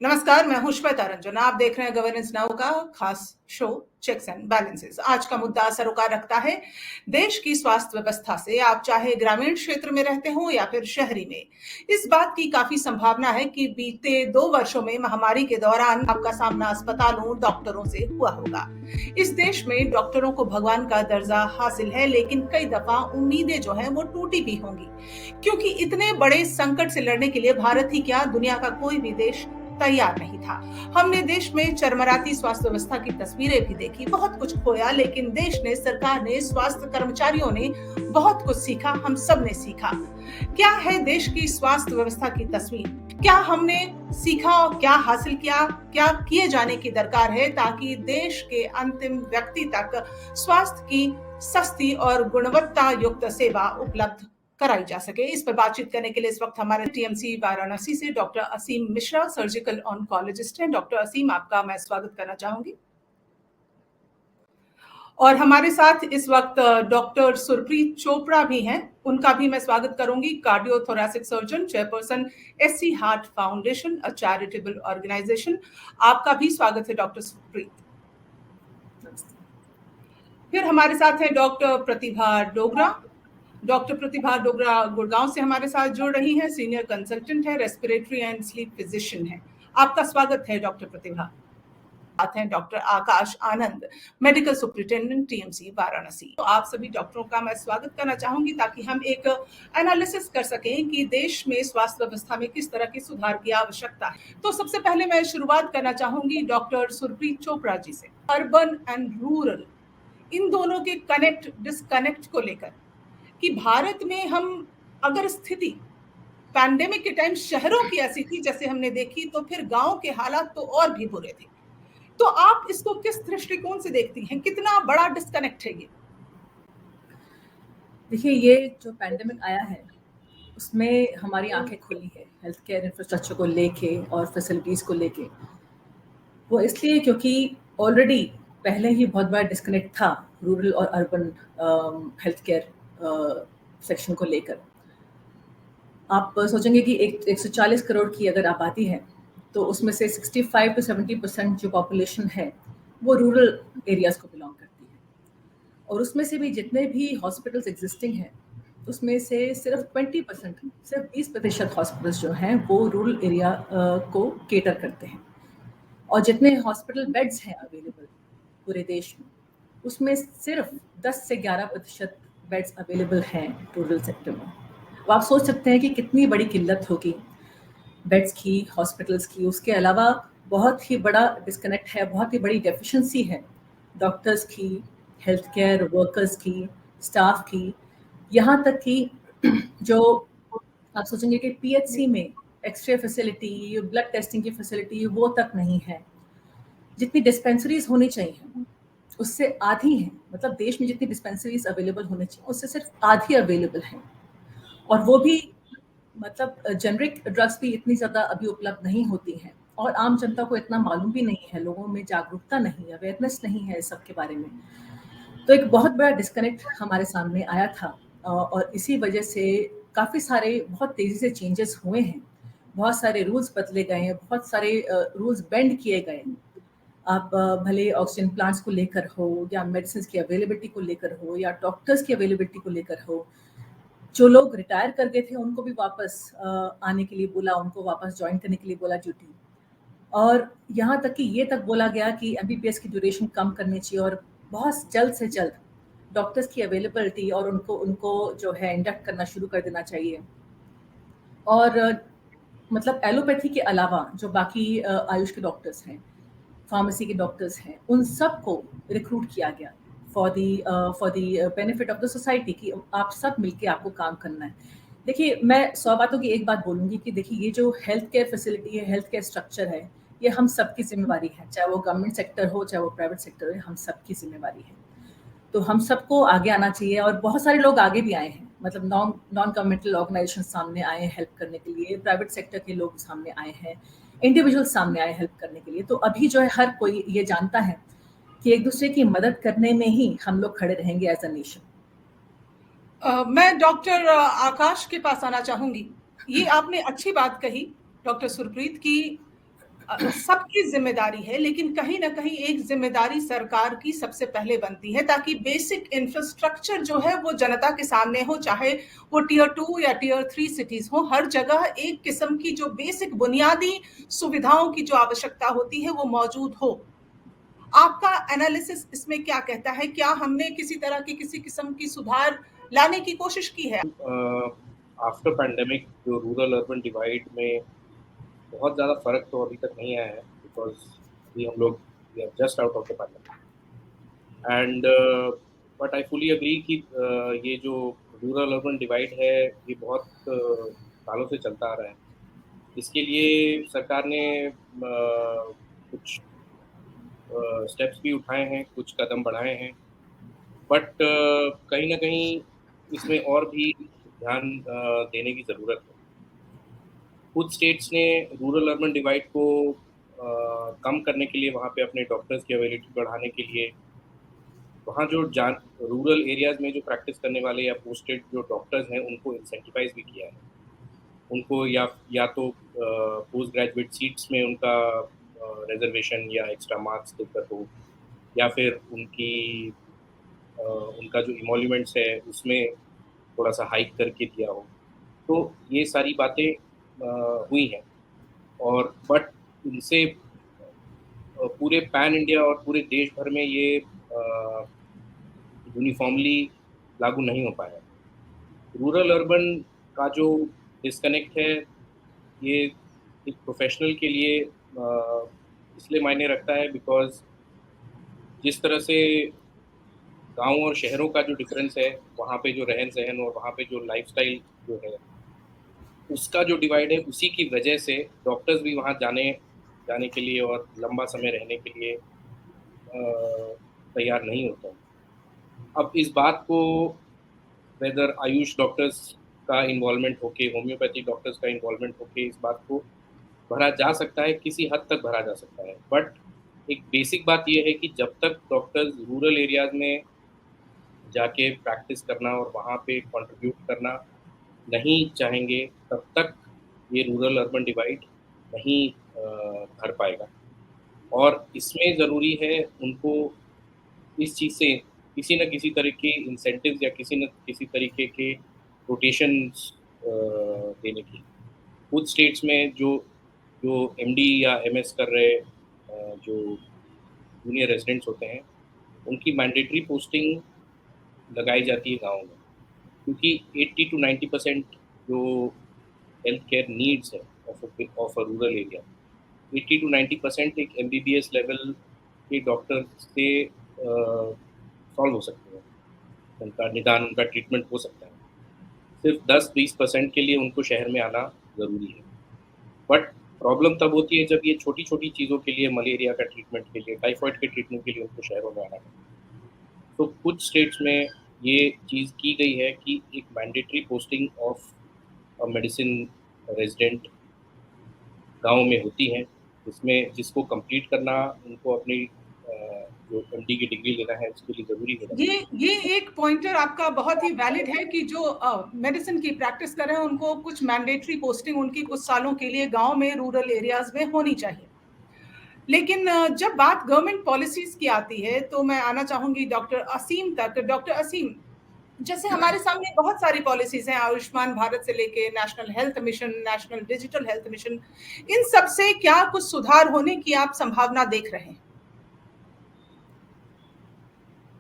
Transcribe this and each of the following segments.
नमस्कार, मैं हूं श्वेता रंजन। आप देख रहे हैं गवर्नेंस नाउ का खास शो चेक्स एंड बैलेंसेस। आज का मुद्दा सरोकार रखता है देश की स्वास्थ्य व्यवस्था से। आप चाहे ग्रामीण क्षेत्र में रहते हो या फिर शहरी में, इस बात की काफी संभावना है कि बीते 2 वर्षों में महामारी के दौरान आपका सामना अस्पतालों, डॉक्टरों से हुआ होगा। इस देश में डॉक्टरों को भगवान का दर्जा हासिल है, लेकिन कई दफा उम्मीदें जो है वो टूटी भी होंगी, क्योंकि इतने बड़े संकट से लड़ने के लिए भारत ही क्या, दुनिया का कोई भी देश तैयार नहीं था। हमने देश में चरमराती स्वास्थ्य व्यवस्था की तस्वीरें भी देखी, बहुत कुछ खोया, लेकिन देश ने, सरकार ने, स्वास्थ्य कर्मचारियों ने बहुत कुछ सीखा। हम सब ने सीखा। क्या है देश की स्वास्थ्य व्यवस्था की तस्वीर? क्या हमने सीखा और क्या हासिल किया? क्या किए जाने की दरकार है ताकि देश के अंतिम व्यक्ति तक स्वास्थ्य की सस्ती और गुणवत्ता युक्त सेवा उपलब्ध कराई जा सके? इस पर बातचीत करने के लिए इस वक्त हमारे टीएमसी वाराणसी से डॉक्टर असीम मिश्रा, सर्जिकल ऑन्कोलॉजिस्ट हैं। डॉक्टर असीम, आपका मैं स्वागत करना चाहूंगी। और हमारे साथ इस वक्त डॉक्टर सुरप्रीत चोपड़ा भी हैं, उनका भी मैं स्वागत करूंगी। Cardiothoracic surgeon, chairperson SC heart foundation, a charitable organisation. आपका भी स्वागत है डॉक्टर सुरप्रीत। फिर हमारे साथ हैं डॉक्टर प्रतिभा डोगरा। डॉक्टर प्रतिभा डोगरा गुड़गांव से हमारे साथ जुड़ रही हैं, सीनियर कंसल्टेंट है, रेस्पिरेटरी एंड स्लीप फिजिशियन है। आपका स्वागत है डॉक्टर प्रतिभा। साथ हैं doctor Akash Anand, medical superintendent, TMC Varanasi. तो आप सभी डॉक्टरों का मैं स्वागत करना चाहूंगी ताकि हम एक एनालिसिस कर सकें कि देश में स्वास्थ्य व्यवस्था में किस तरह के सुधार की आवश्यकता है। तो सबसे पहले मैं शुरुआत करना चाहूंगी डॉक्टर सुरप्रीत चोपड़ा जी से, अर्बन एंड रूरल, इन दोनों के कनेक्ट डिस्कनेक्ट को लेकर, कि भारत में हम अगर स्थिति पैंडेमिक के टाइम शहरों की ऐसी थी जैसे हमने देखी, तो फिर गांव के हालात तो और भी बुरे थे। तो आप इसको किस दृष्टिकोण से देखती हैं? कितना बड़ा डिस्कनेक्ट है ये? देखिए, ये जो पैंडेमिक आया है उसमें हमारी आंखें खुली है हेल्थ केयर इंफ्रास्ट्रक्चर को लेके और फैसिलिटीज़ को लेके। वो इसलिए क्योंकि ऑलरेडी पहले ही बहुत बड़ा डिस्कनेक्ट था रूरल और अर्बन हेल्थ केयर सेक्शन को लेकर। आप सोचेंगे कि 140 करोड़ की अगर आबादी है तो उसमें से 65 to 70% जो पॉपुलेशन है वो रूरल एरियाज़ को बिलोंग करती है, और उसमें से भी जितने भी हॉस्पिटल्स एग्जिस्टिंग हैं उसमें से सिर्फ 20%, सिर्फ 20% हॉस्पिटल्स जो हैं वो रूरल एरिया को केटर करते हैं। और जितने हॉस्पिटल बेड्स हैं अवेलेबल पूरे देश में, उसमें सिर्फ 10 से 11% बेड्स अवेलेबल हैं रूरल सेक्टर में। अब आप सोच सकते हैं कि कितनी बड़ी किल्लत होगी बेड्स की, हॉस्पिटल्स की। उसके अलावा बहुत ही बड़ा डिस्कनेक्ट है, बहुत ही बड़ी डेफिशिएंसी है डॉक्टर्स की, हेल्थ केयर वर्कर्स की, स्टाफ की। यहाँ तक कि जो आप सोचेंगे कि पीएचसी में एक्सरे फैसिलिटी, ब्लड टेस्टिंग की फैसिलिटी वो तक नहीं है। जितनी डिस्पेंसरीज होनी चाहिए उससे आधी हैं। मतलब देश में जितनी डिस्पेंसरीज अवेलेबल होनी चाहिए उससे सिर्फ आधी अवेलेबल हैं, और वो भी मतलब जेनरिक ड्रग्स भी इतनी ज़्यादा अभी उपलब्ध नहीं होती हैं, और आम जनता को इतना मालूम भी नहीं है, लोगों में जागरूकता नहीं, अवेयरनेस नहीं है इस सब के बारे में। तो एक बहुत बड़ा डिस्कनेक्ट हमारे सामने आया था, और इसी वजह से काफ़ी सारे बहुत तेज़ी से चेंजेस हुए हैं। बहुत सारे रूल्स बदले गए हैं, बहुत सारे रूल्स बेंड किए गए हैं। आप भले ऑक्सीजन प्लांट्स को लेकर हो, या मेडिसिन की अवेलेबिलिटी को लेकर हो, या डॉक्टर्स की अवेलेबिलिटी को लेकर हो। जो लोग रिटायर कर गए थे उनको भी वापस आने के लिए बोला, उनको वापस ज्वाइन करने के लिए बोला ड्यूटी। और यहाँ तक कि ये तक बोला गया कि एमबीबीएस की ड्यूरेशन कम करनी चाहिए, और बहुत जल्द से जल्द डॉक्टर्स की अवेलेबिलिटी और उनको जो है इंडक्ट करना शुरू कर देना चाहिए। और मतलब एलोपैथी के अलावा जो बाकी आयुष के डॉक्टर्स हैं, फार्मेसी के डॉक्टर्स हैं, उन सबको रिक्रूट किया गया for the benefit of the society, कि आप सब मिलके आपको काम करना है। देखिए, मैं 100 बातों की एक बात बोलूँगी कि देखिए, ये जो हेल्थ केयर फैसिलिटी है, हेल्थ केयर स्ट्रक्चर है, ये हम सबकी जिम्मेवारी है। चाहे वो गवर्नमेंट सेक्टर हो, चाहे वो प्राइवेट सेक्टर हो, हम सबकी जिम्मेवारी है। तो हम सबको आगे आना चाहिए, और बहुत सारे लोग आगे भी आए हैं। मतलब नॉन गवर्नमेंटल ऑर्गेनाइजेशन सामने आए हैं हेल्प करने के लिए, प्राइवेट सेक्टर के लोग सामने आए हैं, इंडिविजुअल सामने आए हेल्प करने के लिए। तो अभी जो है हर कोई ये जानता है कि एक दूसरे की मदद करने में ही हम लोग खड़े रहेंगे एज अ नेशन। मैं डॉक्टर आकाश के पास आना चाहूंगी। ये आपने अच्छी बात कही डॉक्टर सुरप्रीत की, सबकी जिम्मेदारी है, लेकिन कहीं ना कहीं एक जिम्मेदारी सरकार की सबसे पहले बनती है, ताकि बेसिक इंफ्रास्ट्रक्चर जो है वो जनता के सामने हो, चाहे वो टियर 2 या टियर 3 सिटीज हो, हर जगह एक किस्म की जो बेसिक बुनियादी सुविधाओं की जो आवश्यकता होती है वो मौजूद हो। आपका एनालिसिस इसमें क्या कहता है? क्या हमने किसी तरह की किसी किस्म की सुधार लाने की कोशिश की है? आफ्टर पैंडेमिक जो रूरल अर्बन डिवाइड में बहुत ज़्यादा फर्क तो अभी तक नहीं आया है, बिकॉज अभी हम लोग just out of the pandemic and but I fully agree कि ये जो रूरल अर्बन डिवाइड है ये बहुत सालों से चलता आ रहा है। इसके लिए सरकार ने कुछ स्टेप्स भी उठाए हैं, कुछ कदम बढ़ाए हैं, बट कहीं ना कहीं इसमें और भी ध्यान देने की ज़रूरत है। कुछ स्टेट्स ने रूरल अर्बन डिवाइड को कम करने के लिए, वहाँ पे अपने डॉक्टर्स की अवेलेबिलिटी बढ़ाने के लिए, वहाँ जो रूरल एरियाज़ में जो प्रैक्टिस करने वाले या पोस्टेड जो डॉक्टर्स हैं उनको इंसेंटिवाइज भी किया है। उनको या तो पोस्ट ग्रेजुएट सीट्स में उनका रिजर्वेशन या एक्स्ट्रा मार्क्स देकर हो, या फिर उनका जो इमोल्यूमेंट्स है उसमें थोड़ा सा हाइक करके दिया हो। तो ये सारी बातें हुई हैं, और बट इनसे पूरे पैन इंडिया और पूरे देश भर में ये यूनिफॉर्मली लागू नहीं हो पाया। रूरल अर्बन का जो डिस्कनेक्ट है ये एक प्रोफेशनल के लिए इसलिए मायने रखता है बिकॉज जिस तरह से गांव और शहरों का जो डिफरेंस है, वहाँ पे जो रहन सहन और वहाँ पे जो लाइफस्टाइल जो है उसका जो डिवाइड है, उसी की वजह से डॉक्टर्स भी वहाँ जाने के लिए और लंबा समय रहने के लिए तैयार नहीं होते हैं। अब इस बात को वेदर आयुष डॉक्टर्स का इन्वॉल्वमेंट होके, होम्योपैथी डॉक्टर्स का इन्वॉल्वमेंट होके इस बात को भरा जा सकता है, किसी हद तक भरा जा सकता है, बट एक बेसिक बात यह है कि जब तक डॉक्टर्स रूरल एरियाज में जाके प्रैक्टिस करना और वहाँ पे कंट्रीब्यूट करना नहीं चाहेंगे, तब तक ये रूरल अर्बन डिवाइड नहीं भर पाएगा। और इसमें ज़रूरी है उनको इस चीज़ से किसी न किसी तरह के इंसेंटिव्स या किसी न किसी तरीके के रोटेशंस देने की। कुछ स्टेट्स में जो जो एमडी या एमएस कर रहे जो जूनियर रेजिडेंट्स होते हैं उनकी मैंडेटरी पोस्टिंग लगाई जाती है गाँव में, क्योंकि 80 to 90% जो हेल्थ केयर नीड्स है of a rural area, 80 to 90% एक MBBS लेवल के डॉक्टर से सॉल्व हो सकते हैं, उनका निदान, उनका ट्रीटमेंट हो सकता है। सिर्फ 10-20% के लिए उनको शहर में आना ज़रूरी है। बट प्रॉब्लम तब होती है जब ये छोटी छोटी चीज़ों के लिए, मलेरिया का ट्रीटमेंट के लिए, टाइफाइड के ट्रीटमेंट के लिए उनको शहरों में आना है। तो कुछ स्टेट्स में ये चीज़ की गई है कि एक mandatory posting of medicine resident गाँव में होती है, जिसको कंप्लीट करना उनको अपनी जो MD की डिग्री लेना है उसके लिए ज़रूरी है। ये एक पॉइंटर आपका बहुत ही वैलिड है कि जो मेडिसिन की प्रैक्टिस कर रहे हैं उनको कुछ मैंडेटरी पोस्टिंग उनकी कुछ सालों के लिए गांव में, रूरल एरियाज में होनी चाहिए। लेकिन जब बात गवर्नमेंट पॉलिसीज की आती है तो मैं आना चाहूंगी डॉक्टर असीम तक। डॉक्टर असीम, जैसे हमारे सामने बहुत सारी पॉलिसीज हैं, आयुष्मान भारत से लेके national health mission, national digital health mission, इन सब से क्या कुछ सुधार होने की आप संभावना देख रहे हैं?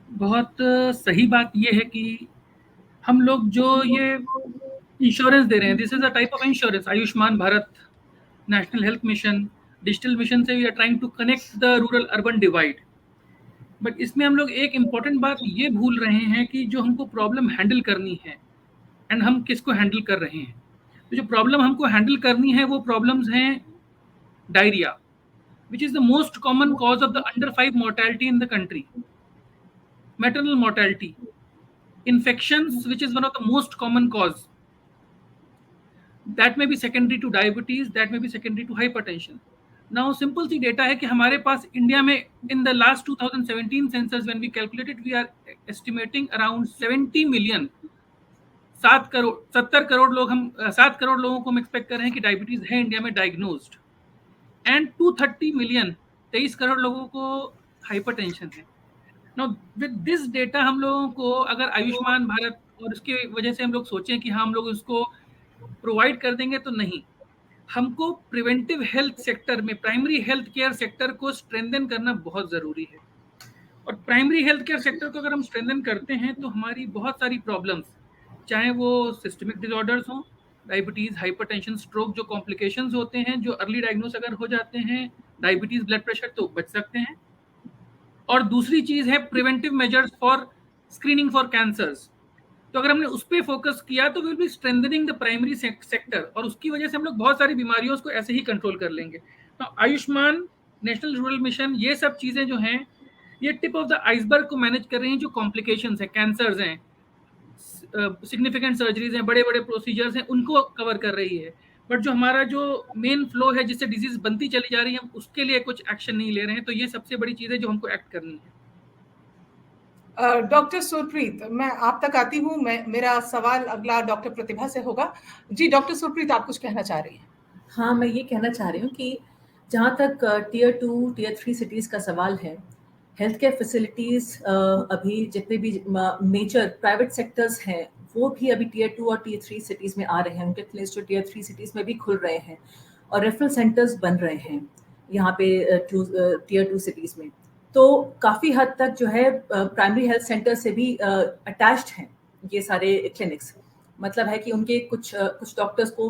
बहुत सही बात यह है कि हम लोग जो ये इंश्योरेंस दे रहे हैं, this is a type of insurance. Ayushman Bharat, national health mission, digital mission से we are trying to connect the rural urban divide. But इसमें हम लोग एक इम्पॉर्टेंट बात ये भूल रहे हैं कि जो हमको प्रॉब्लम हैंडल करनी है एंड हम किसको हैंडल कर रहे हैं। तो जो प्रॉब्लम हमको हैंडल करनी है वो प्रॉब्लम्स हैं diarrhoea, which is the most common cause of the under 5 mortality in the country, maternal mortality, infections, which is one of the most common cause, that may be secondary to diabetes, that may be secondary to hypertension. Now simple सी data है कि हमारे पास India में in the last 2017 census when we calculated, we are estimating around 70 million, 70 crore लोग हम 7 करोड़ लोगों को हम एक्सपेक्ट कर रहे हैं कि डायबिटीज है इंडिया में डायग्नोज्ड। एंड 230 मिलियन 23 करोड़ लोगों को हाइपरटेंशन है। नाउ विद दिस डेटा हम लोगों को अगर आयुष्मान भारत और उसकी वजह से हम लोग सोचें कि हम लोग उसको प्रोवाइड कर देंगे, तो नहीं। हमको प्रिवेंटिव हेल्थ सेक्टर में, प्राइमरी हेल्थ केयर सेक्टर को स्ट्रेंथन करना बहुत ज़रूरी है। और प्राइमरी हेल्थ केयर सेक्टर को अगर हम स्ट्रेंथन करते हैं तो हमारी बहुत सारी प्रॉब्लम्स, चाहे वो सिस्टमिक डिसऑर्डर्स हों, डायबिटीज़, हाइपरटेंशन, स्ट्रोक, जो कॉम्प्लिकेशंस होते हैं, जो अर्ली डायग्नोस अगर हो जाते हैं, डायबिटीज़, ब्लड प्रेशर, तो बच सकते हैं। और दूसरी चीज़ है preventive measures for screening for cancers. तो अगर हमने उस पर फोकस किया तो will be strengthening the primary sector, और उसकी वजह से हम लोग बहुत सारी बीमारियों को ऐसे ही कंट्रोल कर लेंगे। तो आयुष्मान, नेशनल रूरल मिशन, ये सब चीज़ें जो हैं, ये टिप ऑफ द आइसबर्ग को मैनेज कर रही हैं। जो कॉम्प्लिकेशंस हैं, कैंसर्स हैं, सिग्निफिकेंट सर्जरीज हैं, बड़े बड़े प्रोसीजर्स हैं, उनको कवर कर रही है। बट जो हमारा जो मेन फ्लो है जिससे डिजीज बनती चली जा रही है, हम उसके लिए कुछ एक्शन नहीं ले रहे हैं। तो ये सबसे बड़ी चीज़ है जो हमको एक्ट करनी है। डॉक्टर सुरप्रीत, मैं आप तक आती हूँ। मेरा सवाल अगला डॉक्टर प्रतिभा से होगा। जी डॉक्टर सुरप्रीत, आप कुछ कहना चाह रही हैं? हाँ, मैं ये कहना चाह रही हूँ कि जहाँ तक टियर 2, टियर 3 सिटीज़ का सवाल है, हेल्थ केयर फैसिलिटीज़ अभी जितने भी मेजर प्राइवेट सेक्टर्स हैं, वो भी अभी टियर 2 और टियर 3 सिटीज़ में आ रहे हैं। उनके क्लिनिक्स जो टियर 3 सिटीज़ में भी खुल रहे हैं और रेफरल सेंटर्स बन रहे हैं यहाँ पे टियर 2 सिटीज़ में। तो काफ़ी हद तक जो है प्राइमरी हेल्थ सेंटर से भी अटैच्ड हैं ये सारे क्लिनिक्स। मतलब है कि उनके कुछ डॉक्टर्स को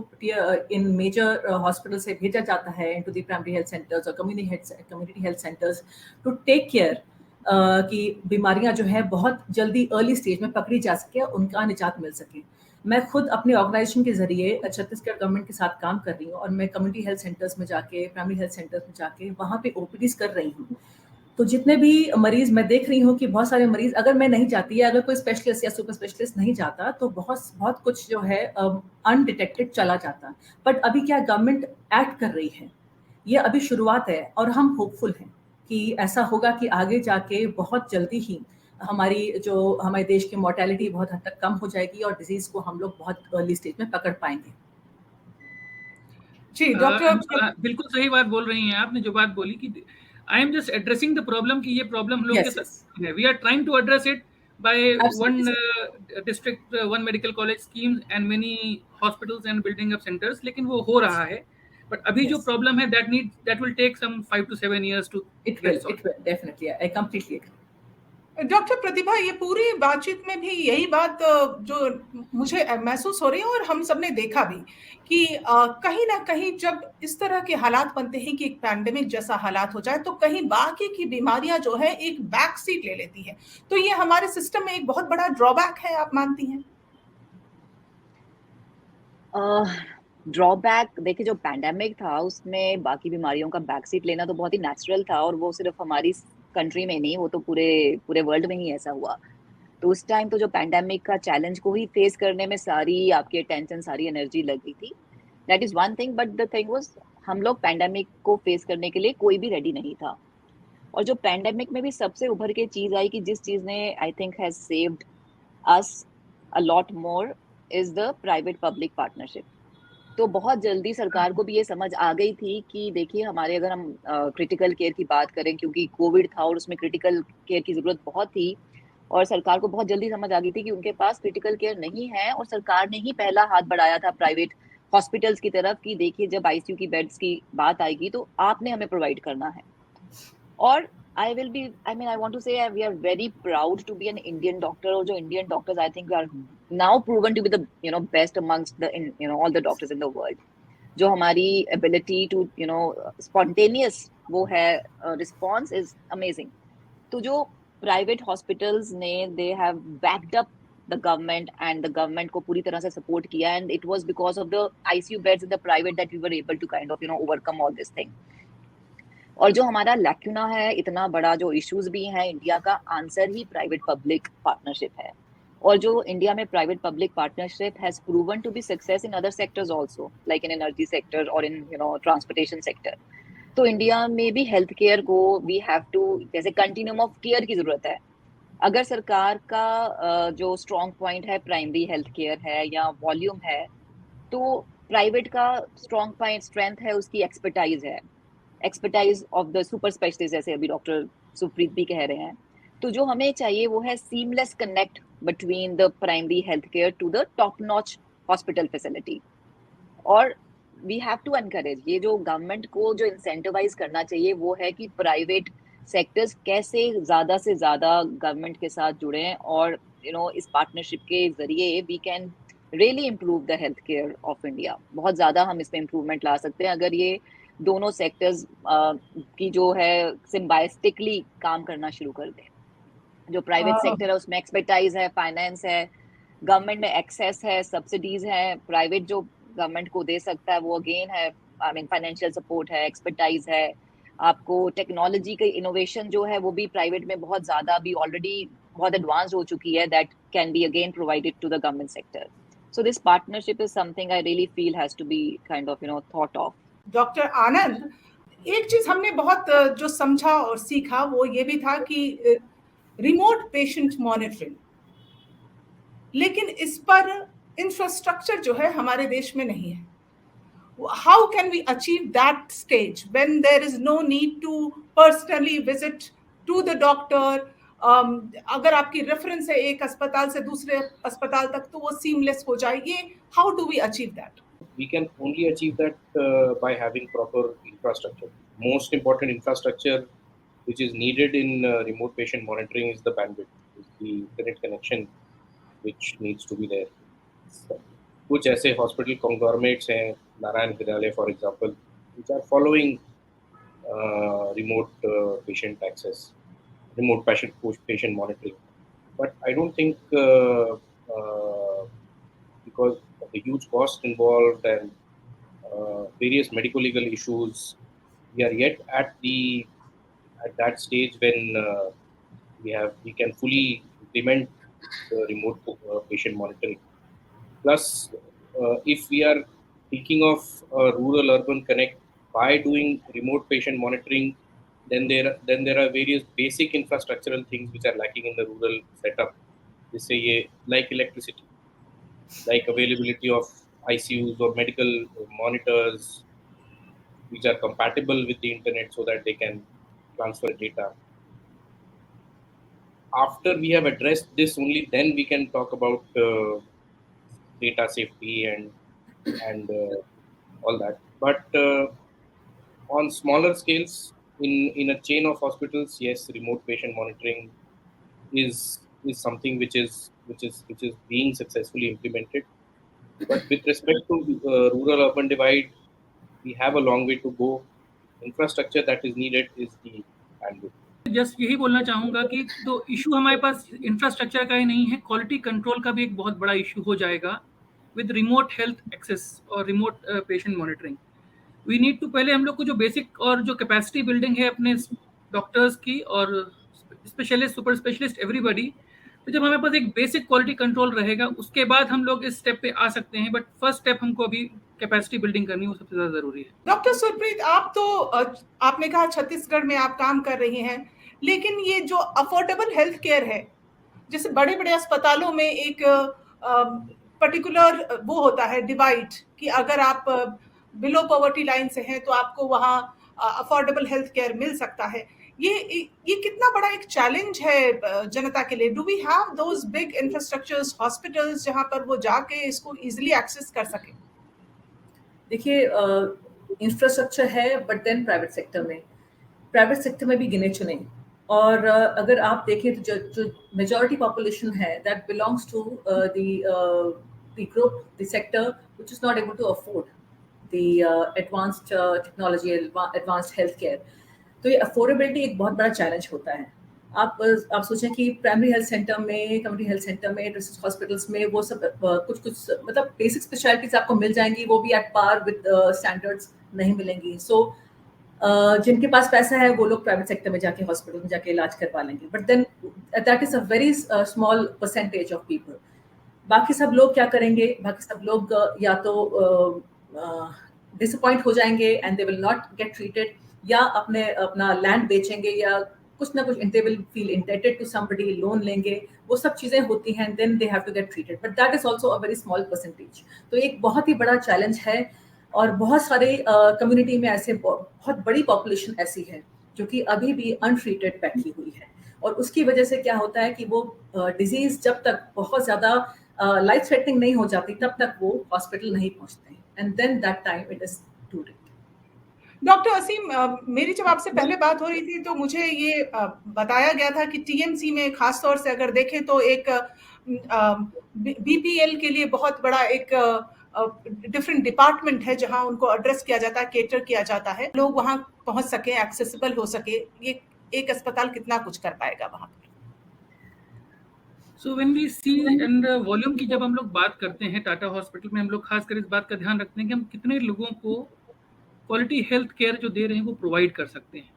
इन मेजर हॉस्पिटल से भेजा जाता है into the primary health centres और community health centres to take care कि बीमारियां जो है बहुत जल्दी अर्ली स्टेज में पकड़ी जा सके, उनका निजात मिल सके। मैं खुद अपने ऑर्गेनाइजेशन के जरिए छत्तीसगढ़ गवर्नमेंट के साथ काम कर रही हूँ और मैं कम्युनिटी हेल्थ सेंटर्स में जाके, प्राइमरी हेल्थ सेंटर्स में जाके वहाँ पे ओपीडीज कर रही हूँ। तो जितने भी मरीज मैं देख रही हूँ कि बहुत सारे मरीज, अगर मैं नहीं जाती या अगर कोई स्पेशलिस्ट या सुपर स्पेशलिस्ट नहीं जाता तो बहुत कुछ जो है अनडिटेक्टेड चला जाता। बट अभी क्या गवर्नमेंट एक्ट कर रही है, ये अभी शुरुआत है और हम होपफुल हैं कि ऐसा होगा कि आगे जाके बहुत जल्दी ही हमारे देश की मोर्टेलिटी बहुत हद तक कम हो जाएगी और डिजीज को हम लोग बहुत अर्ली स्टेज में पकड़ पाएंगे। जी डॉक्टर, बिल्कुल सही बात बोल रही हैं आपने, जो बात बोली कि I am just addressing the problem, कि ये प्रॉब्लम हम लोग के साथ है। We are trying to address it by one district, one medical college schemes and many hospitals and building up centres, लेकिन वो हो रहा है। बट अभी जो प्रॉब्लम है that will take some 5 to 7 years to it will definitely, I completely agree. Doctor Pratibha, ये पूरी बातचीत में भी यही बात जो मुझे महसूस हो रही है और हम सबने देखा भी कि कहीं ना कहीं जब इस तरह के हालात बनते हैं कि एक पैंडेमिक जैसा हालात हो जाए तो कहीं बाकी की बीमारियां जो है एक बैक सीट ले लेती है। तो ये हमारे सिस्टम में एक बहुत बड़ा ड्रॉबैक है, आप मानती हैं? ड्रॉबैक देखिए, जो पैंडेमिक था उसमें बाकी बीमारियों का बैक सीट लेना तो बहुत ही नेचुरल था, और वो सिर्फ हमारी कंट्री में नहीं, वो तो पूरे वर्ल्ड में ही ऐसा हुआ। तो उस टाइम तो जो पैंडेमिक का चैलेंज को ही फेस करने में सारी आपकी अटेंशन, सारी एनर्जी लगी थी। That is one thing, but the thing was हम लोग पैंडेमिक को फेस करने के लिए कोई भी रेडी नहीं था। और जो पैंडेमिक में भी सबसे उभर के चीज आई कि जिस चीज ने I think has saved us a lot more is the private public partnership. तो बहुत जल्दी सरकार को भी ये समझ आ गई थी कि देखिए, हमारे अगर हम क्रिटिकल केयर की बात करें, क्योंकि कोविड था और उसमें क्रिटिकल केयर की जरूरत बहुत थी, और सरकार को बहुत जल्दी समझ आ गई थी कि उनके पास क्रिटिकल केयर नहीं है, और सरकार ने ही पहला हाथ बढ़ाया था प्राइवेट हॉस्पिटल्स की तरफ कि देखिए, जब आईसीयू की बेड्स की बात आएगी तो आपने हमें प्रोवाइड करना है। और I want to say we are very proud to be an Indian doctor, और जो Indian doctors I think are now proven to be the best amongst the all the doctors in the world. जो हमारी ability to spontaneous वो है response is amazing. तो जो private hospitals ने they have backed up the government, and the government को पूरी तरह से support किया, and it was because of the ICU beds in the private that we were able to kind of overcome all this thing. और जो हमारा lacuna है, इतना बड़ा जो इश्यूज भी हैं इंडिया का, आंसर ही प्राइवेट पब्लिक पार्टनरशिप है। और जो इंडिया में private public partnership has proven to be success in other sectors also, like in energy sector और इन ट्रांसपोर्टेशन सेक्टर। तो इंडिया में भी हेल्थ केयर को वी हैव टू, जैसे कंटिन्यूम ऑफ केयर की जरूरत है। अगर सरकार का जो स्ट्रॉन्ग पॉइंट है प्राइमरी हेल्थ केयर है या वॉल्यूम है, तो प्राइवेट का स्ट्रॉन्ग पॉइंट स्ट्रेंथ है उसकी एक्सपर्टाइज है। Expertise of the super specialist, जैसे अभी डॉक्टर सुप्रीत भी कह रहे हैं। तो जो हमें चाहिए वो है seamless connect between the primary health care to the top notch hospital facility. और वी हैव टू एनकरेज, ये जो गवर्नमेंट को जो इंसेंटिवाइज करना चाहिए वो है कि प्राइवेट सेक्टर्स कैसे ज़्यादा से ज़्यादा गवर्नमेंट के साथ जुड़ें, और इस पार्टनरशिप के जरिए we can really improve the health care of India. बहुत ज़्यादा हम इसमें इम्प्रूवमेंट ला सकते हैं अगर ये दोनों सेक्टर्स की जो है सिम्बायस्टिकली काम करना शुरू कर दें। जो प्राइवेट सेक्टर है उसमें एक्सपर्टाइज है, फाइनेंस है, गवर्नमेंट में एक्सेस है, सब्सिडीज है, प्राइवेट जो गवर्नमेंट को दे सकता है वो अगेन है, फाइनेंशियल सपोर्ट है, एक्सपर्टाइज है। आपको टेक्नोलॉजी का इनोवेशन जो है वो भी प्राइवेट में बहुत ज़्यादा अभी ऑलरेडी बहुत एडवांस हो चुकी है, that can be again provided to the government sector. So this partnership is something I really feel has to be kind of thought of. Doctor Anand, एक चीज हमने बहुत जो समझा और सीखा वो ये भी था कि रिमोट पेशेंट मॉनिटरिंग, लेकिन इस पर इंफ्रास्ट्रक्चर जो है हमारे देश में नहीं है। How can we achieve that stage when there is no need to personally visit to the doctor? अगर आपकी रेफरेंस है एक अस्पताल से दूसरे अस्पताल तक तो वो सीमलेस हो जाए, ये how do we achieve that? We can only achieve that by having proper infrastructure. Most important infrastructure which is needed in remote patient monitoring is the bandwidth, is the internet connection which needs to be there. So, कुछ ऐसे hospital conglomerates हैं, Narayan Hrudayalaya for example, which are following remote patient access, remote patient monitoring. But I don't think because of the huge cost involved and various medical legal issues, we are yet at that stage when we can fully implement the remote patient monitoring. Plus, if we are thinking of a rural-urban connect by doing remote patient monitoring, then there are various basic infrastructural things which are lacking in the rural setup. Jisse ye like electricity, like availability of ICUs or medical monitors which are compatible with the internet so that they can transfer data. After we have addressed this, only then we can talk about data safety and all that. But on smaller scales, in a chain of hospitals, yes, remote patient monitoring is something which is being successfully implemented. But with respect to rural-urban divide, we have a long way to go. Infrastructure that is needed is the bandwidth. Just यही बोलना चाहूँगा कि तो issue हमारे पास infrastructure का ही नहीं है, quality control का भी एक बहुत बड़ा इशू हो जाएगा विद रिमोट हेल्थ एक्सेस और remote patient monitoring. We need to, पहले हम लोग को जो बेसिक और जो कैपेसिटी बिल्डिंग है अपने डॉक्टर्स की और स्पेशलिस्ट, सुपर स्पेशलिस्ट, एवरीबडी, तो जब हमारे पास एक बेसिक क्वालिटी कंट्रोल रहेगा उसके बाद हम लोग इस स्टेप पे आ सकते हैं। बट फर्स्ट स्टेप हमको अभी कैपेसिटी बिल्डिंग करनी, वो सबसे ज्यादा जरूरी है। डॉक्टर सुप्रीत, आप तो आपने कहा छत्तीसगढ़ में आप काम कर रही हैं, लेकिन ये जो अफोर्डेबल हेल्थ केयर है, जैसे बड़े बड़े अस्पतालों में एक पर्टिकुलर वो होता है डिवाइड कि अगर आप बिलो पॉवर्टी लाइन से हैं तो आपको वहाँ अफोर्डेबल हेल्थ केयर मिल सकता है। ये कितना बड़ा एक चैलेंज है जनता के लिए? Do we have those big infrastructures, hospitals जहाँ पर वो जाके इसको इजीली एक्सेस कर सके? देखिए, इंफ्रास्ट्रक्चर है, बट देन प्राइवेट सेक्टर में भी गिने चुने, और अगर आप देखें तो जो मेजॉरिटी पॉपुलेशन है that belongs to the group, the sector which is not able to afford the advanced technology, advanced health care, तो ये अफोर्डेबिलिटी एक बहुत बड़ा चैलेंज होता है। आप सोचें कि प्राइमरी हेल्थ सेंटर में, कम्युनिटी हेल्थ सेंटर में, डिस्ट्रिक्ट हॉस्पिटल्स में वो सब कुछ मतलब बेसिक स्पेशलिटीज आपको मिल जाएंगी, वो भी एट पार विद स्टैंडर्ड्स नहीं मिलेंगी। सो जिनके पास पैसा है वो लोग प्राइवेट सेक्टर में जाके हॉस्पिटल में जाके इलाज करवा लेंगे, but then that is a very small percentage of people. बाकी सब लोग क्या करेंगे? बाकी सब लोग या तो डिसअपॉइंट हो जाएंगे and they will not get treated, या अपना लैंड बेचेंगे, या कुछ ना कुछ, they will feel indebted to somebody, loan लेंगे, वो सब चीज़ें होती हैं, then they have to get treated, but that is also a very small percentage. तो एक बहुत ही बड़ा चैलेंज है और बहुत सारे कम्युनिटी में ऐसे बहुत बड़ी पॉपुलेशन ऐसी है जो कि अभी भी अनट्रीटेड बैठी हुई है, और उसकी वजह से क्या होता है कि वो डिजीज जब तक बहुत ज़्यादा लाइफ थ्रेटनिंग नहीं हो जाती तब तक वो हॉस्पिटल नहीं पहुंचते हैं, and then that time it is too late. Doctor Aseem, मेरी जब आपसे पहले बात हो रही थी तो मुझे ये बताया गया था कि टीएमसी में खास तौर से अगर देखें तो एक बीपीएल के लिए बहुत बड़ा एक डिफरेंट डिपार्टमेंट है जहां उनको एड्रेस किया जाता है, केटर किया जाता है, लोग वहां पहुंच सके, एक्सेसिबल हो सके। ये एक अस्पताल कितना कुछ कर पाएगा वहां पर? So when we see and volume की जब हम लोग बात करते हैं टाटा हॉस्पिटल में, हम लोग खासकर इस बात का ध्यान रखते हैं कि हम कितने लोगों को क्वालिटी हेल्थ केयर जो दे रहे हैं वो प्रोवाइड कर सकते हैं।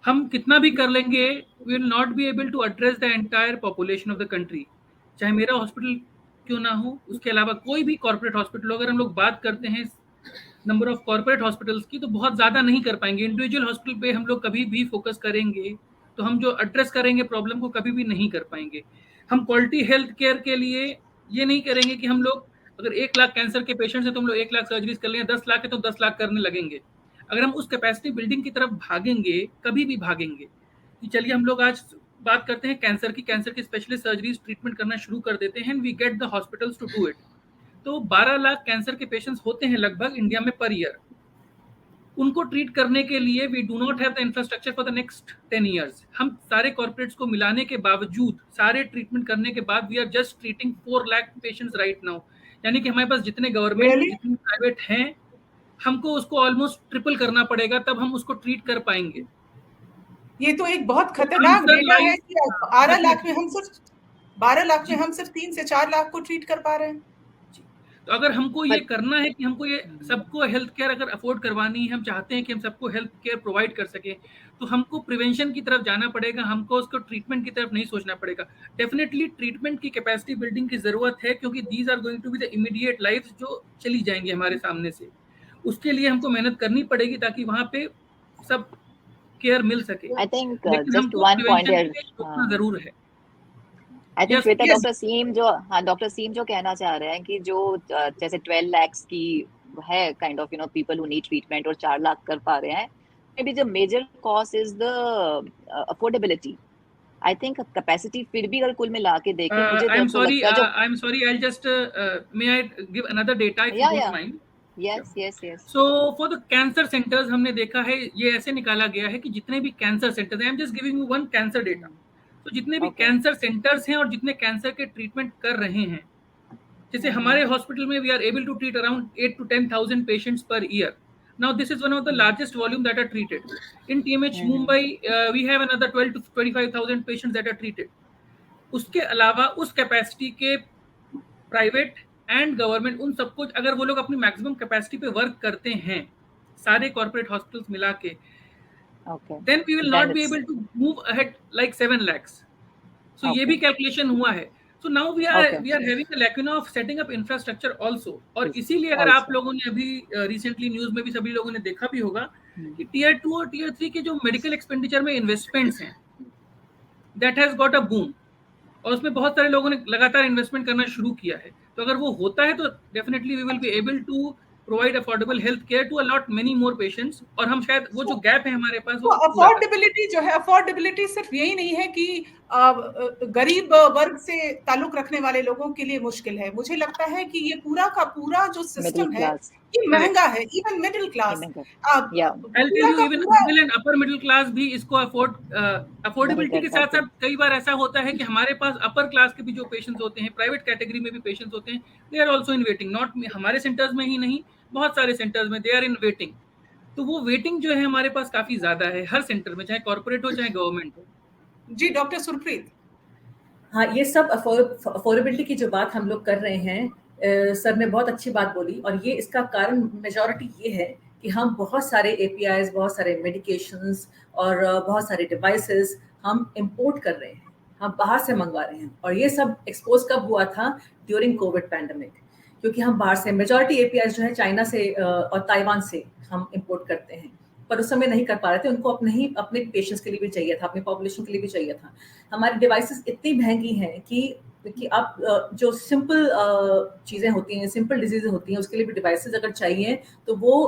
हम कितना भी कर लेंगे, we will not be able to address the entire population of the country, चाहे मेरा हॉस्पिटल क्यों ना हो, उसके अलावा कोई भी कॉर्पोरेट हॉस्पिटल। अगर हम लोग बात करते हैं नंबर ऑफ कॉर्पोरेट हॉस्पिटल्स की, तो बहुत ज़्यादा नहीं कर पाएंगे। इंडिविजुअल हॉस्पिटल पे हम लोग कभी भी फोकस करेंगे तो हम जो एड्रेस करेंगे प्रॉब्लम को कभी भी नहीं कर पाएंगे। हम क्वालिटी हेल्थ केयर के लिए ये नहीं करेंगे कि हम लोग अगर 1 लाख कैंसर के पेशेंट्स हैं तो हम लोग 1 लाख सर्जरीज कर लेंगे, 10 लाख है तो 10 लाख करने लगेंगे। अगर हम उस कैपेसिटी बिल्डिंग की तरफ भागेंगे, कभी भी भागेंगे कि चलिए हम लोग आज बात करते हैं कैंसर की स्पेशलिस्ट सर्जरीज ट्रीटमेंट करना शुरू कर देते हैं, we get the hospitals to do it. तो 12 लाख कैंसर के पेशेंट्स होते हैं लगभग इंडिया में पर ईयर। उनको ट्रीट करने के लिए we do not have the infrastructure for the next 10 years. हम सारे कॉर्पोरेट्स को मिलाने के बावजूद, सारे ट्रीटमेंट करने के बाद, we are just treating 4 lakh patients right now. यानी कि हमारे पास जितने गवर्नमेंट Really? जितने प्राइवेट हैं, हमको उसको ऑलमोस्ट ट्रिपल करना पड़ेगा, तब हम उसको ट्रीट कर पाएंगे। ये तो एक बहुत खतरनाक आंसर डेटा है लाइज कि 12 लाख में हम सिर्फ 3 से 4 लाख को ट्रीट कर पा रहे हैं। तो अगर हमको ये But- करना है कि हमको ये सबको हेल्थ केयर अगर अफोर्ड करवानी है, हम चाहते हैं कि हम सबको हेल्थ केयर प्रोवाइड कर सके, तो हमको प्रिवेंशन की तरफ जाना पड़ेगा, हमको उसको ट्रीटमेंट की तरफ नहीं सोचना पड़ेगा। डेफिनेटली ट्रीटमेंट की कैपेसिटी बिल्डिंग की जरूरत है, क्योंकि these are going to be the immediate life जो चली जाएंगी हमारे सामने से। उसके लिए हमको मेहनत करनी पड़ेगी ताकि वहां पे सब केयर मिल सके। I think लेकिन just हमको one point प्रिवेंशन here. के लिए सोचना जरूर है। I think Yes, Shweta, yes. Doctor सीम जो कहना चाह रहे हैं कि जो जैसे 12 lakhs की है kind of people who need treatment और 4 लाख कर पा रहे हैं, maybe the major cause is the affordability. I think capacity फिर भी अगर कुल मिला के देखें, मुझे I'm तो लगता है जो I'm sorry, I'll just may I give another data if you या don't या mind? Yes So for the cancer centers हमने देखा है, ये ऐसे निकाला गया है कि जितने भी कैंसर सेंटर्स हैं, I'm just giving you one cancer data. तो जितने भी Okay. कैंसर सेंटर्स हैं और जितने कैंसर के ट्रीटमेंट कर रहे हैं, जैसे हमारे हॉस्पिटल में we are able to treat around 8 to 10,000 patients per year. Now this is one of the largest volume that are treated. In TMH Mumbai, we have another 12 to 25,000 patients that are treated. उसके अलावा उस capacity के private and government, उन सबको अगर वो लोग अपनी मैक्सिमम कैपेसिटी पे वर्क करते हैं, सारे कॉर्पोरेट हॉस्पिटल्स मिला के, Okay. Then we will Then not be it's- able to move ahead like 7 lakhs. So ये Okay. भी कैलकुलेशन हुआ है। So now we Okay. Are having a lacuna of setting up infrastructure also. और इसीलिए अगर आप Also. लोगों ने अभी रिसेंटली न्यूज में भी सभी लोगों ने देखा भी होगा कि टीयर 2 और टीयर 3 के जो मेडिकल एक्सपेंडिचर में इन्वेस्टमेंट्स हैं, that has got a boom, और उसमें बहुत सारे लोगों ने लगातार इन्वेस्टमेंट करना शुरू किया है। तो अगर वो होता है तो definitely we will be able to provide affordable health care to a lot many more patients, और हम शायद वो जो गैप है हमारे पास तो वो पूरा कर अफोर्डेबिलिटी जो है, अफोर्डेबिलिटी सिर्फ यही नहीं है कि गरीब वर्ग से ताल्लुक रखने वाले लोगों के लिए मुश्किल है। मुझे लगता है कि ये पूरा का पूरा जो मिडिल सिस्टम है क्लास ये महंगा है, इवन मिडिल क्लास। या I'll tell you, even middle and upper middle class भी इसको अफोर्डेबिलिटी के साथ साथ कई बार ऐसा होता है कि हमारे पास अपर क्लास के भी जो पेशेंट्स होते हैं, प्राइवेट कैटेगरी में भी पेशेंट्स होते हैं, they are also in waiting. Not हमारे सेंटर्स में ही नहीं, बहुत सारे सेंटर्स में दे आर इन वेटिंग। तो वो वेटिंग जो है हमारे पास काफी ज्यादा है हर सेंटर में, चाहे कॉर्पोरेट हो चाहे गवर्नमेंट हो। जी डॉक्टर सुरप्रीत। हाँ, ये सब अफोर्डेबिलिटी की जो बात हम लोग कर रहे हैं, सर ने बहुत अच्छी बात बोली, और ये इसका कारण मेजॉरिटी ये है कि हम बहुत सारे APIs, बहुत सारे मेडिकेशंस और बहुत सारे डिवाइसेस हम इंपोर्ट कर रहे हैं, हम बाहर से मंगवा रहे हैं। और ये सब एक्सपोज कब हुआ था? ड्यूरिंग कोविड पैंडमिक, क्योंकि हम बाहर से मेजॉरिटी APIs जो है चाइना से और ताइवान से हम इंपोर्ट करते हैं, पर उस समय नहीं कर पा रहे थे। उनको अपने पेशेंट्स के लिए भी चाहिए था, अपनी पॉपुलेशन के लिए भी चाहिए था। हमारी डिवाइसेस इतनी महंगी हैं कि देखिए आप जो सिंपल चीज़ें होती हैं, सिंपल डिजीज़ होती हैं, उसके लिए भी डिवाइसेस अगर चाहिए तो वो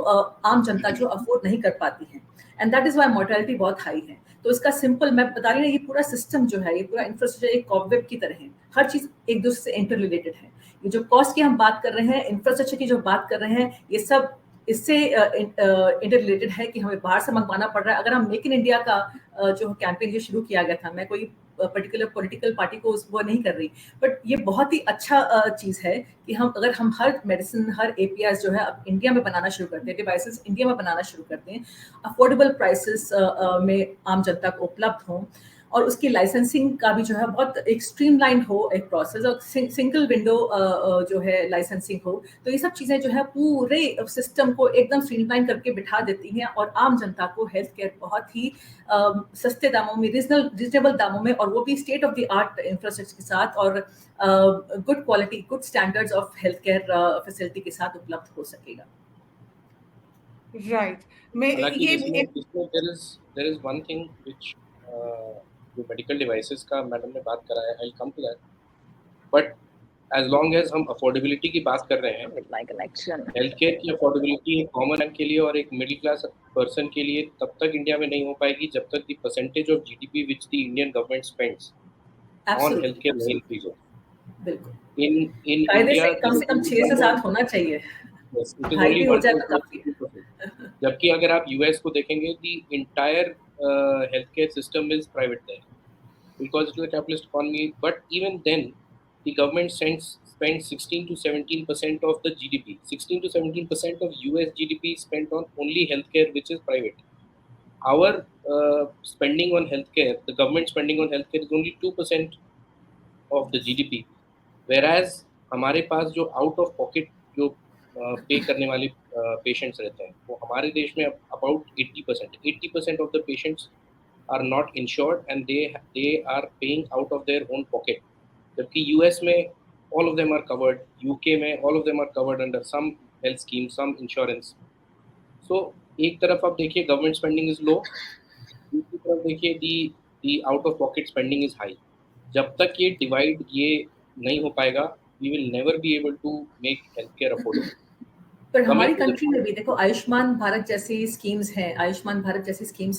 आम जनता जो अफोर्ड नहीं कर पाती है, and that is why mortality बहुत हाई है। तो इसका सिंपल मैं बता रही हूँ, ये पूरा सिस्टम जो है, ये पूरा इंफ्रास्ट्रक्चर एक कॉबवेब की तरह है, हर चीज़ एक दूसरे से इंटर रिलेटेड है। ये जो कॉस्ट की हम बात कर रहे हैं, इंफ्रास्ट्रक्चर की जो बात कर रहे हैं, ये सब इससे इंटर रिलेटेड है कि हमें बाहर से मंगवाना पड़ रहा है। अगर हम मेक इन इंडिया का जो कैंपेन ये शुरू किया गया था, मैं कोई पर्टिकुलर पॉलिटिकल पार्टी को वो नहीं कर रही, बट ये बहुत ही अच्छा चीज़ है कि अगर हम हर मेडिसिन, हर APIs जो है अब इंडिया में बनाना शुरू करते हैं, डिवाइसेस इंडिया में बनाना शुरू करते हैं, अफोर्डेबल प्राइसेस में आम जनता को उपलब्ध हों, और उसकी लाइसेंसिंग का भी जो है बहुत एक स्ट्रीमलाइन हो एक प्रोसेस, और सिंगल विंडो जो है लाइसेंसिंग हो, तो ये सब चीज़ें जो है पूरे सिस्टम को एकदम स्ट्रीमलाइन करके बिठा देती हैं और आम जनता को हेल्थ केयर बहुत ही सस्ते दामों में, रीजनेबल दामों में, और वो भी state of the art infrastructure के साथ और good quality, good standards of health care facility के साथ उपलब्ध हो सकेगा। राइट, मैं हालांकि ये इसमें there is one thing which जो मेडिकल डिवाइसेस का मैडम ने बात करा है, I come to that, but as long as हम अफोर्डेबिलिटी की बात कर रहे हैं, हेल्थ केयर की अफोर्डेबिलिटी एक कॉमन मैन के लिए और एक मिडिल क्लास पर्सन के लिए तब तक इंडिया में नहीं हो पाएगी जब तक the percentage of GDP which the Indian government spends on health care नहीं इंक्रीज हो। बिल्कुल, इन कायदे इंडिया से कम 6 से 7 होना चाहिए, हाई भी हो जाए तो काफी। जबकि अगर आप US को देखेंगे, the entire health care system is private there because it is a capitalist economy, but even then the government spends 16 to 17% of the GDP. 16 to 17% of US GDP is spent on only healthcare, which is private. Our spending on healthcare, the government spending on healthcare is only 2% of the GDP, whereas हमारे पास जो out of pocket जो पे करने वाले patients रहते हैं वो हमारे देश में about 80% of the patients are not insured and they are paying out of their own pocket, जबकि US में all of them are covered, UK में all of them are covered under some health scheme, some insurance. So एक तरफ आप देखिए government spending is low, दूसरी तरफ देखिए the out of pocket spending is high. जब तक ये डिवाइड ये नहीं हो पाएगा, we will never be able to make health care affordable. पर हमारी कंट्री में भी देखो आयुष्मान भारत जैसी स्कीम्स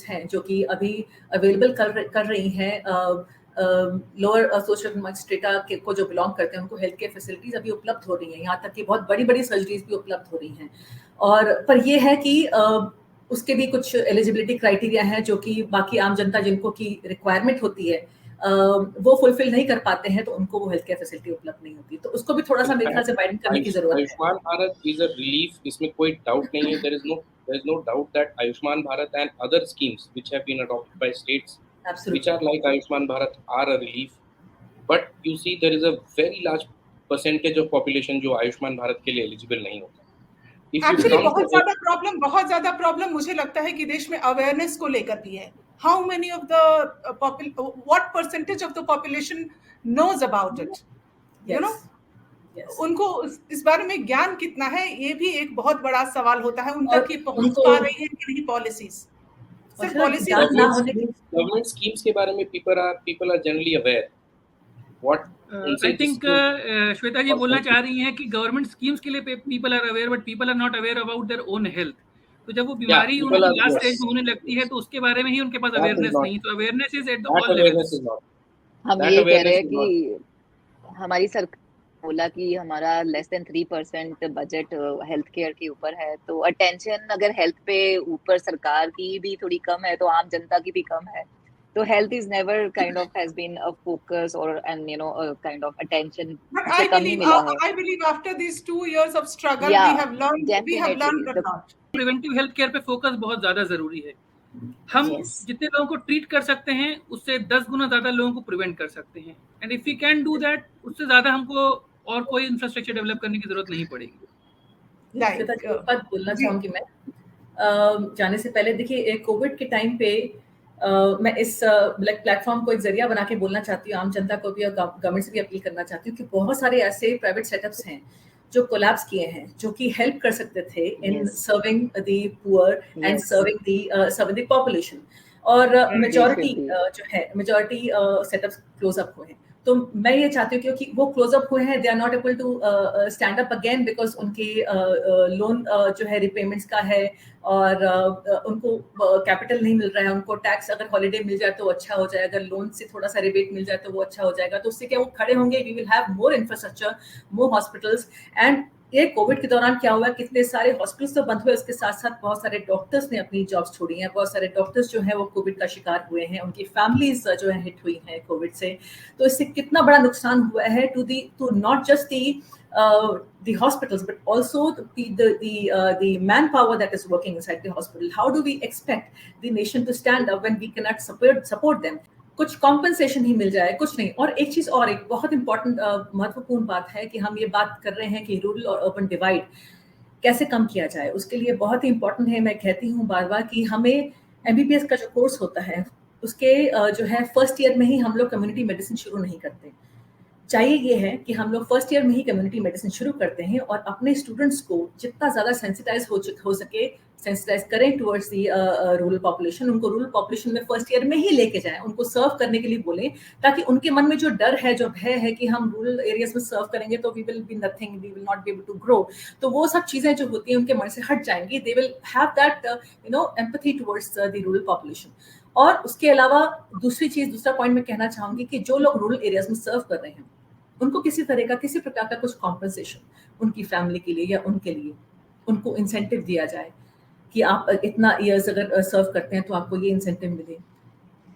हैं जो कि अभी अवेलेबल कर रही हैं लोअर सोशल इकोनॉमिक स्ट्रेटा को जो बिलोंग करते हैं, उनको हेल्थ केयर फैसिलिटीज अभी उपलब्ध हो रही हैं, यहाँ तक कि बहुत बड़ी बड़ी सर्जरीज भी उपलब्ध हो रही हैं। और पर ये है कि उसके भी कुछ एलिजिबिलिटी क्राइटेरिया हैं जो कि बाकी आम जनता जिनको की रिक्वायरमेंट होती है वो फुलफिल नहीं कर पाते हैं, तो उनको वो हेल्थ केयर फैसिलिटी उपलब्ध नहीं होती, तो उसको भी थोड़ा सा मेरे ख्याल से वाइडन करने की जरूरत है। Ayushman Bharat is a relief, इसमें कोई डाउट नहीं है। There is no doubt that Ayushman Bharat and other schemes which have been adopted by states which are like Ayushman Bharat are a relief, but you see there is a very large percentage of population जो आयुष्मान भारत के लिए eligible नहीं होता। Actually बहुत ज्यादा problem मुझे लगता है कि देश में अवेयरनेस को लेकर भी है। How many of the what percentage of the population knows about it? You know, उनको इस बारे में ज्ञान कितना है, ये भी एक बहुत बड़ा सवाल होता है। उन तक की पहुंच पा रही है कि नहीं पॉलिसीज, सिर्फ पॉलिसी ना होने की गवर्नमेंट स्कीम्स के बारे में people are generally aware. What I think Shweta जी बोलना चाह रही हैं कि गवर्नमेंट स्कीम्स के लिए people are aware but people are not aware about their own health. तो जब वो बीमारी उनकी लास्ट स्टेज में होने लगती है तो उसके बारे में ही उनके पास अवेयरनेस नहीं, तो awareness is at the all levels. हम ये कह रहे हैं कि हमारी सरकार बोला कि हमारा less than 3% budget health care के ऊपर है, तो अटेंशन अगर हेल्थ पे ऊपर सरकार की भी थोड़ी कम है तो आम जनता की भी कम है। So health is never kind of has been a focus or and you know a kind of attention. But I believe after these 2 years of struggle, we have learned a lot. Preventive health care पे focus बहुत ज्यादा जरूरी है। हम जितने लोगों को treat कर सकते हैं उससे 10 गुना ज्यादा लोगों को प्रिवेंट कर सकते हैं, and if we can do that, उससे ज्यादा हमको और कोई इंफ्रास्ट्रक्चर डेवलप करने की जरूरत नहीं पड़ेगी। बात बोलना चाहूंगी मैं जाने से पहले, देखिए कोविड के टाइम पे मैं इस प्लेटफॉर्म को एक जरिया बना के बोलना चाहती हूँ आम जनता को भी और गवर्नमेंट से भी अपील करना चाहती हूँ कि बहुत सारे ऐसे प्राइवेट सेटअप्स हैं जो कोलैप्स किए हैं, जो कि हेल्प कर सकते थे in serving the poor and serving the population, और मेजॉरिटी सेटअप्स क्लोज अप हुए हैं। तो मैं ये चाहती हूँ क्योंकि वो क्लोज अप हुए हैं, they are not able to stand up again because उनके लोन जो है रिपेमेंट्स का है, और उनको कैपिटल नहीं मिल रहा है, उनको टैक्स अगर हॉलीडे मिल जाए तो अच्छा हो जाए, अगर लोन से थोड़ा सा रिबेट मिल जाए तो वो अच्छा हो जाएगा, तो उससे क्या वो खड़े होंगे, we will have more infrastructure, more hospitals. And ये कोविड के दौरान क्या हुआ, कितने सारे हॉस्पिटल्स तो बंद हुए, उसके साथ साथ बहुत सारे डॉक्टर्स ने अपनी जॉब्स छोड़ी हैं, बहुत सारे डॉक्टर्स जो हैं वो कोविड का शिकार हुए हैं, उनकी फैमिलीज जो है हिट हुई हैं कोविड से। तो इससे कितना बड़ा नुकसान हुआ है to not just the hospitals but also the manpower that is working inside the hospital. How do we expect the nation to stand up when we cannot support them? कुछ कॉम्पनसेशन ही मिल जाए, कुछ नहीं। और एक चीज और, एक बहुत इंपॉर्टेंट महत्वपूर्ण बात है कि हम ये बात कर रहे हैं कि रूरल और अर्बन डिवाइड कैसे कम किया जाए। उसके लिए बहुत ही इंपॉर्टेंट है, मैं कहती हूँ बार बार, कि हमें एमबीबीएस का जो कोर्स होता है उसके जो है फर्स्ट ईयर में ही हम लोग कम्युनिटी मेडिसिन शुरू नहीं करते। चाहिए ये है कि हम लोग फर्स्ट ईयर में ही कम्युनिटी मेडिसिन शुरू करते हैं और अपने स्टूडेंट्स को जितना ज़्यादा सेंसिटाइज हो सके सेंसिटाइज करें टुवर्ड्स दी रूरल पॉपुलेशन, उनको रूरल पॉपुलेशन में फर्स्ट ईयर में ही लेके जाएं, उनको सर्व करने के लिए बोलें, ताकि उनके मन में जो डर है, जो भय है कि हम रूरल एरियाज में सर्व करेंगे तो we will be nothing, we will not be able to grow, तो वो सब चीज़ें जो होती हैं उनके मन से हट जाएंगी। They will have that empathy towards the rural population. और उसके अलावा दूसरा पॉइंट मैं कहना चाहूँगी कि जो लोग रूरल एरियाज में सर्व कर रहे हैं उनको किसी प्रकार का कुछ कॉम्पनसेशन उनकी फैमिली के लिए या उनके लिए उनको इंसेंटिव दिया जाए कि आप इतना ईयर्स अगर सर्व करते हैं तो आपको ये इंसेंटिव मिले।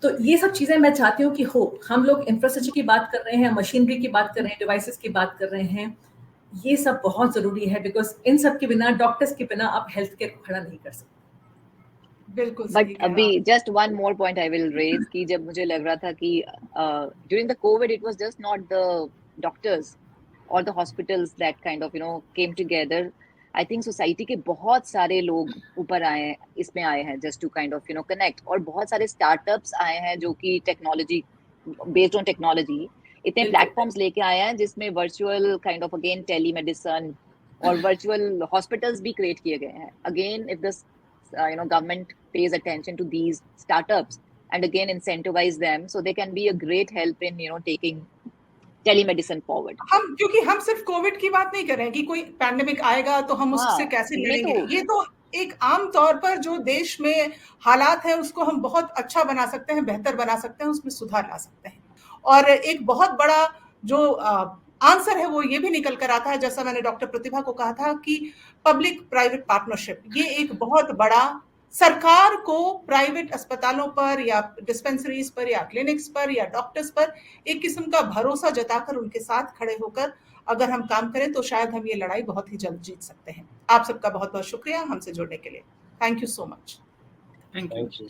तो ये सब चीज़ें मैं चाहती हूँ कि हो। हम लोग इंफ्रास्ट्रक्चर की बात कर रहे हैं, मशीनरी की बात कर रहे हैं, डिवाइसेस की बात कर रहे हैं, ये सब बहुत ज़रूरी है, बिकॉज इन सब के बिना, डॉक्टर्स के बिना आप हेल्थ केयर को खड़ा नहीं कर सकते। बिल्कुल बट अभी just one more point I will raise कि जब मुझे लग रहा था कि during the covid it was just not the doctors और the hospitals that kind of came together. I think society के बहुत सारे लोग ऊपर आए, इसमें आए हैं just to kind of connect, और बहुत सारे स्टार्टअप्स आए हैं जो कि टेक्नोलॉजी बेस्ड ऑन टेक्नोलॉजी इतने प्लेटफॉर्म्स लेके आए हैं जिसमें virtual kind of again telemedicine और वर्चुअल हॉस्पिटल्स भी क्रिएट किए गए हैं। Again if the government pays attention to these startups and again incentivize them, so they can be a great help in taking telemedicine forward. क्योंकि हम सिर्फ Covid की बात नहीं कर रहे हैं कि कोई पैंडेमिक आएगा तो हम उससे कैसे लड़ेंगे। ये तो एक आम तौर पर जो देश में हालात है उसको हम बहुत अच्छा बना सकते हैं, बेहतर बना सकते हैं, उसमें सुधार ला सकते हैं। और एक बहुत बड़ा जो आंसर है वो ये भी निकल कर आता है, जैसा मैंने डॉक्टर प्रतिभा को कहा था कि पब्लिक प्राइवेट पार्टनरशिप, ये एक बहुत बड़ा, सरकार को प्राइवेट अस्पतालों पर या डिस्पेंसरीज पर या क्लिनिक्स पर या डॉक्टर्स पर एक किस्म का भरोसा जताकर उनके साथ खड़े होकर अगर हम काम करें तो शायद हम ये लड़ाई बहुत ही जल्द जीत सकते हैं। आप सबका बहुत बहुत शुक्रिया हमसे जुड़ने के लिए। Thank you so much. Thank you.